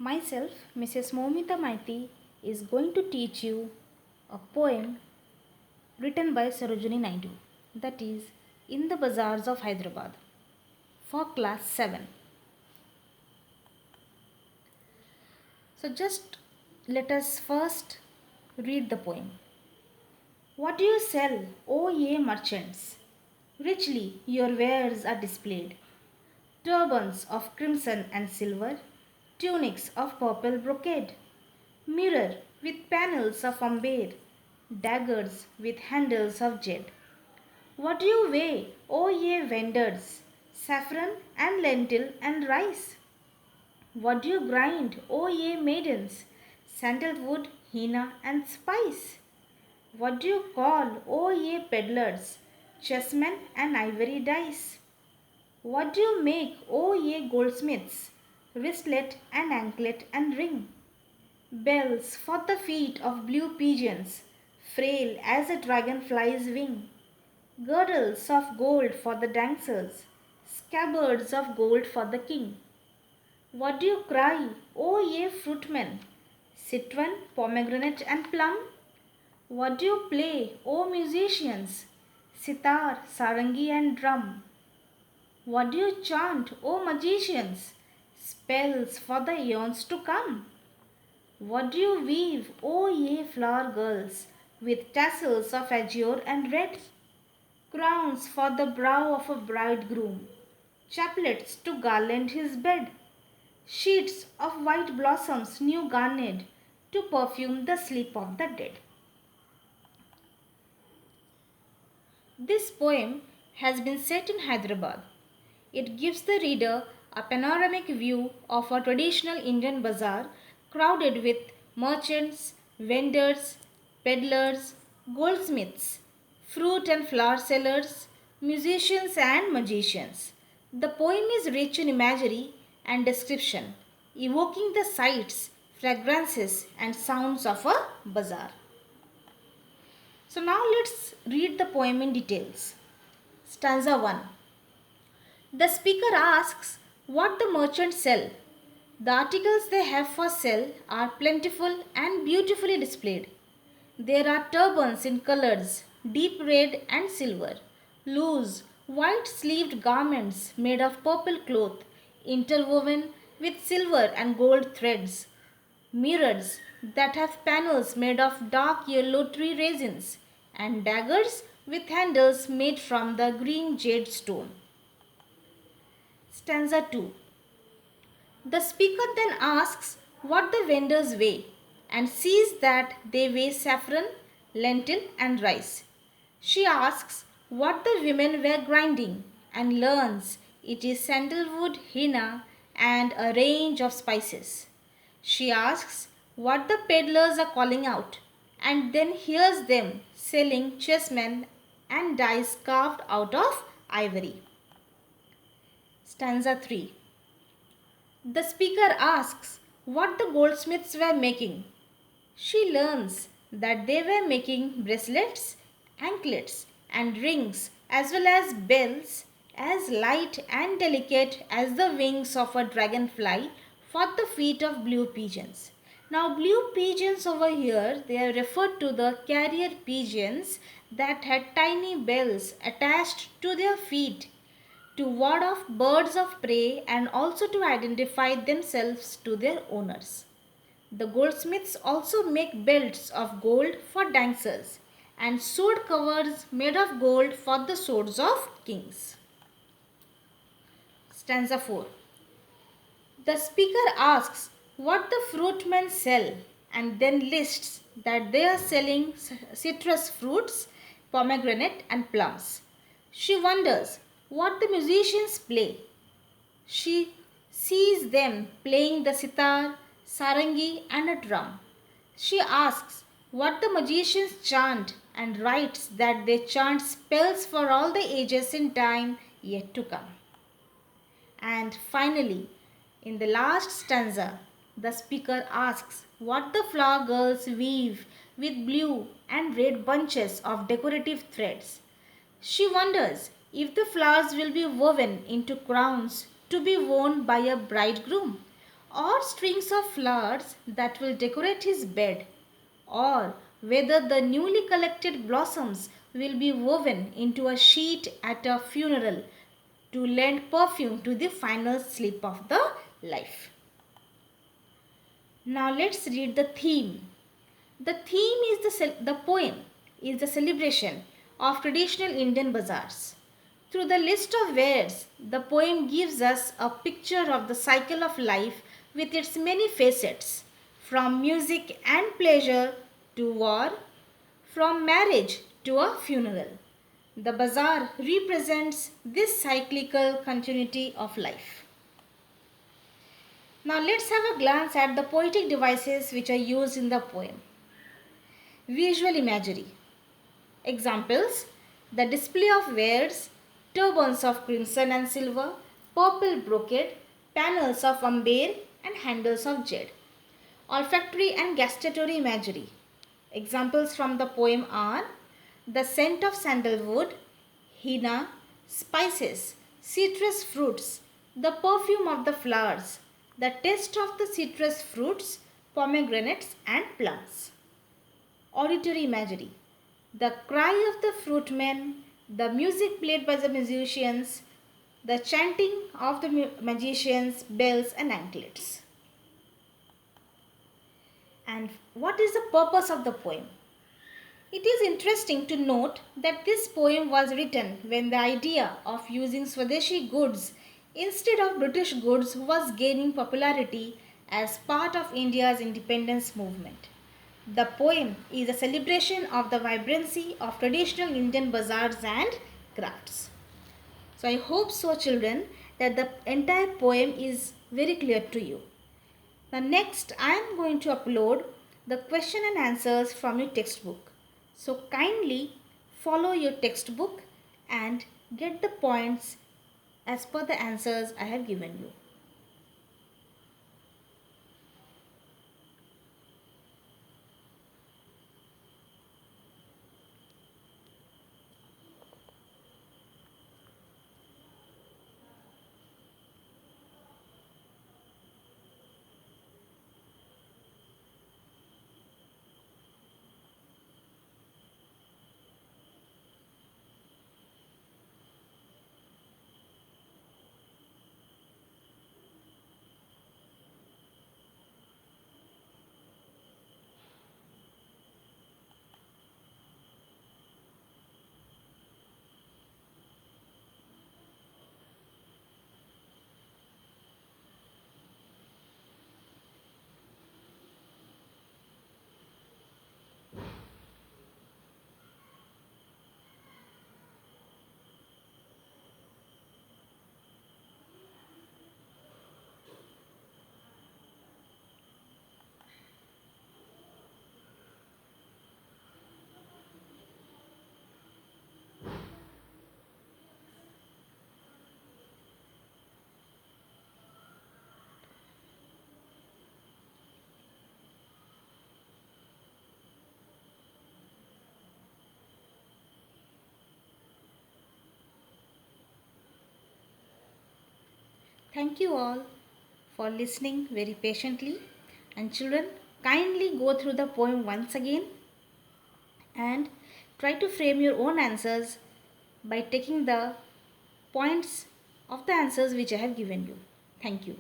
Myself, Mrs. Momita Maiti, is going to teach you a poem written by Sarojini Naidu, that is, In the Bazaars of Hyderabad, for class 7. So, just let us first read the poem. What do you sell, O ye merchants? Richly your wares are displayed. Turbans of crimson and silver, tunics of purple brocade, mirror with panels of amber, daggers with handles of jade. What do you weigh, O ye vendors? Saffron and lentil and rice. What do you grind, O ye maidens? Sandalwood, henna and spice. What do you call, O ye peddlers? Chessmen and ivory dice. What do you make, O ye goldsmiths? Wristlet and anklet and ring. Bells for the feet of blue pigeons, frail as a dragonfly's wing. Girdles of gold for the dancers, scabbards of gold for the king. What do you cry, O ye fruitmen? Citron, pomegranate and plum? What do you play, O musicians? Sitar, sarangi and drum. What do you chant, O magicians? Spells for the eons to come. What do you weave, O ye flower girls, with tassels of azure and red? Crowns for the brow of a bridegroom, chaplets to garland his bed, sheets of white blossoms new garnered to perfume the sleep of the dead. This poem has been set in Hyderabad. It gives the reader a panoramic view of a traditional Indian bazaar crowded with merchants, vendors, peddlers, goldsmiths, fruit and flower sellers, musicians and magicians. The poem is rich in imagery and description, evoking the sights, fragrances and sounds of a bazaar. So now let's read the poem in details. Stanza 1. The speaker asks what the merchants sell. The articles they have for sale are plentiful and beautifully displayed. There are turbans in colors deep red and silver, loose white sleeved garments made of purple cloth interwoven with silver and gold threads, mirrors that have panels made of dark yellow tree resins, and daggers with handles made from the green jade stone. Stanza 2. The speaker then asks what the vendors weigh and sees that they weigh saffron, lentil and rice. She asks what the women were grinding and learns it is sandalwood, henna and a range of spices. She asks what the peddlers are calling out and then hears them selling chessmen and dice carved out of ivory. Stanza 3. The speaker asks what the goldsmiths were making. She learns that they were making bracelets, anklets and rings as well as bells as light and delicate as the wings of a dragonfly for the feet of blue pigeons. Now blue pigeons over here, they are referred to the carrier pigeons that had tiny bells attached to their feet to ward off birds of prey and also to identify themselves to their owners. The goldsmiths also make belts of gold for dancers and sword covers made of gold for the swords of kings. Stanza 4. The speaker asks what the fruitmen sell and then lists that they are selling citrus fruits, pomegranate and plums. She wonders what the musicians play. She sees them playing the sitar, sarangi and a drum. She asks what the magicians chant and writes that they chant spells for all the ages in time yet to come. And finally, in the last stanza, the speaker asks what the flower girls weave with blue and red bunches of decorative threads. She wonders if the flowers will be woven into crowns to be worn by a bridegroom or strings of flowers that will decorate his bed, or whether the newly collected blossoms will be woven into a sheet at a funeral to lend perfume to the final sleep of the life. Now let's read the theme. The theme is the poem is the celebration of traditional Indian bazaars. Through the list of wares, the poem gives us a picture of the cycle of life with its many facets, from music and pleasure to war, from marriage to a funeral. The bazaar represents this cyclical continuity of life. Now let's have a glance at the poetic devices which are used in the poem. Visual imagery. Examples: the display of wares, turbans of crimson and silver, purple brocade, panels of amber and handles of jade. Olfactory and gustatory imagery. Examples from the poem are the scent of sandalwood, henna, spices, citrus fruits, the perfume of the flowers, the taste of the citrus fruits, pomegranates and plums. Auditory imagery. The cry of the fruitmen, the music played by the musicians, the chanting of the magicians, bells and anklets. And what is the purpose of the poem? It is interesting to note that this poem was written when the idea of using Swadeshi goods instead of British goods was gaining popularity as part of India's independence movement. The poem is a celebration of the vibrancy of traditional Indian bazaars and crafts. So I hope so, children, that the entire poem is very clear to you. Now next I am going to upload the question and answers from your textbook. So kindly follow your textbook and get the points as per the answers I have given you. Thank you all for listening very patiently, and children, kindly go through the poem once again and try to frame your own answers by taking the points of the answers which I have given you. Thank you.